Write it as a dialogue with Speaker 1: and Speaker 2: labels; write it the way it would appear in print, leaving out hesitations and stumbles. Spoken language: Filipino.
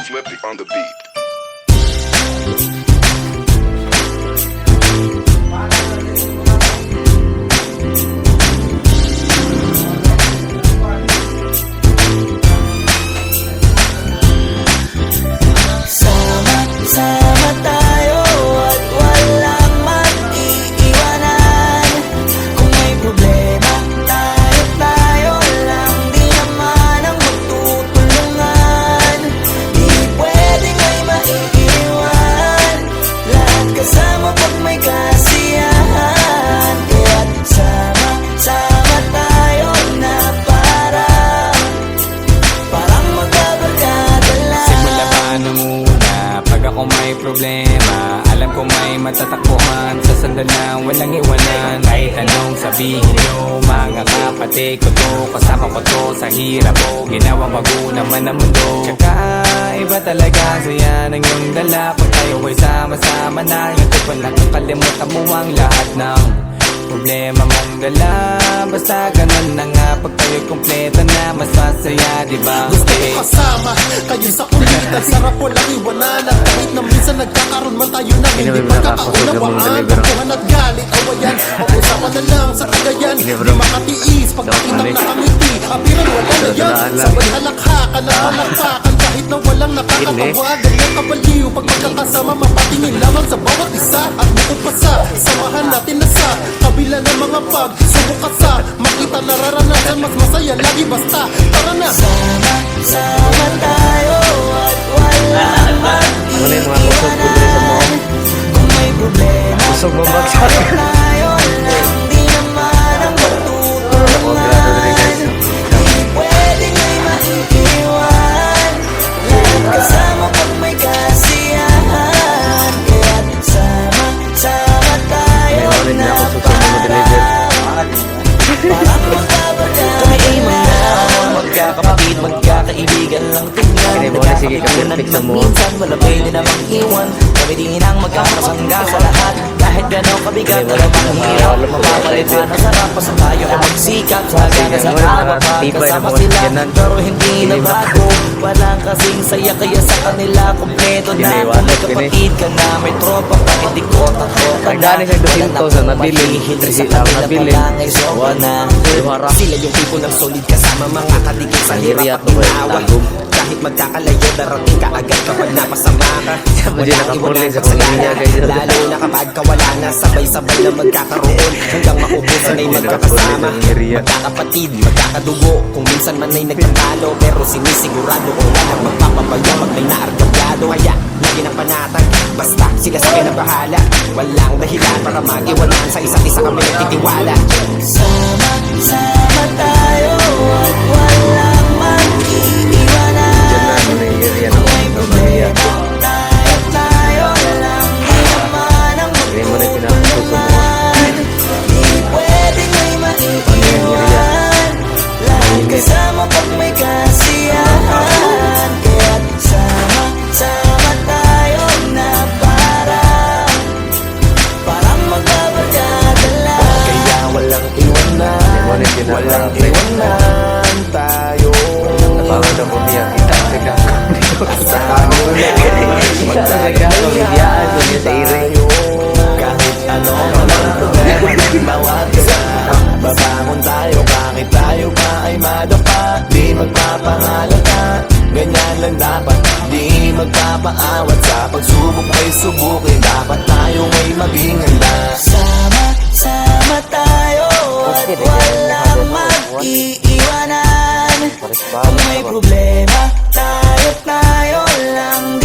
Speaker 1: Flippy on the beat.
Speaker 2: Sama tayo at walang mag-iiwanan. Kung may problema, tayo lang. Di naman ang magtutulungan. Di pwedeng may maiiwan. Lahat kasama pag may kasiyahan. Kaya't sama tayo na parang magkabarkada lang.
Speaker 3: Simula pa nung una, pag ako may problema, alam ko may matatakbuhan. Sa sandalang walang iwanan. Kahit anong sabihin nyo, mga kapatid ko to, kasama ko to sa hirap ko. Ginawang bago naman ang mundo. Tsaka iba talaga saya ng iyong dala. Pag tayo ay sama-sama na, yung tipon na kakalimutan mo ang lahat ng problema mong dala. Basta ganun na nga, pag tayo'y kumpleto na, mas masaya, diba?
Speaker 4: Gusto ko kasama kayo sa kulitan. Sarap walang iwanan. At kahit na minsan nagkakaroon man tayo na hindi pagkakaunawaan, tampuhan at galit, awayan pag-usapan na lang sa kagayan. Di makatiis pag nakitang nakangiti, apiran wala na yan. Sabay halakhakan at malakpakan kahit na walang nakakatawa. Ganyan kabaliw pag magkakasama, mapatingin lamang sa bawat isa. At bukod pa sa samahan natin na sa kabila ng mga pagsubok at sa makita nararanasan, mas masaya lagi basta tara na.
Speaker 2: Sama tayo at walang mag-iwanan. Kung may problema, tayo lang. Di naman ang magtutulungan. Di pwedeng may maiiwan. Lahat kasama pag may kasiyahan. Kaya't sama tayo na parang magkabarkada. Kami ay mga magkakapatid, magkakaibigan lang tingnan. Nagkakapitan ng minsan, wala pwede namang iwan. Kami din ang magkakasangga sa lahat. Kahit gano'ng kabigat, malamang hirap. Mapapalitan ang sarap, basta tayo ay magsikap. Hanggang sa araw, kasama sila, pero hindi na bago. Walang kasing saya, kaya sa kanila kompleto na. Kung may kapatid ka na, may tropa ka, hindi ko takota na.
Speaker 5: Nagdaan nabili, 3 lang nabili.
Speaker 4: Sila yung tipo ng solid kasama, mga kadikit sa hirap at ginawa. Kahit magkakalayo, darating ka agad kapag napasama ka. Walang iwanan sa sagana, lalo na kapag kawala na. Sabay-sabay na magkakaroon hanggang maubusan ay magkakasama. Magkakapatid, magkakadugo, kung minsan man ay nagtatalo, pero sinisigurado kung walang magpapabaya pag may naargabyado. Kaya lagi ng panatag, basta sila sa akin ang bahala. Walang dahilan para mag-iwanan, sa isa't isa kami nagtitiwala.
Speaker 2: Sama tayo at walang mag-iiwanan. Kung may problema, tayo lang. Di naman ang magtutulungan. Di pwedeng may maiiwan. Lahat kasama pag may kasiyahan. Kaya't sama tayo na parang magkabarkada lang.
Speaker 4: Kaya walang iwanan, walang iwanan tayo.
Speaker 5: Napagod ako niya, kita
Speaker 4: Sa kanula, magdadagayaan tayo. Kahit ano man ang problema, bawat isa babangon tayo. Bakit tayo pa ay madapa? Di magpapangalata, ganyan lang dapat. Di magpapaawat sa pagsubok ay subukin. Dapat tayo ay maging handa.
Speaker 2: Sama tayo at walang mag-iiwanan. Kung may problema, tayo lang.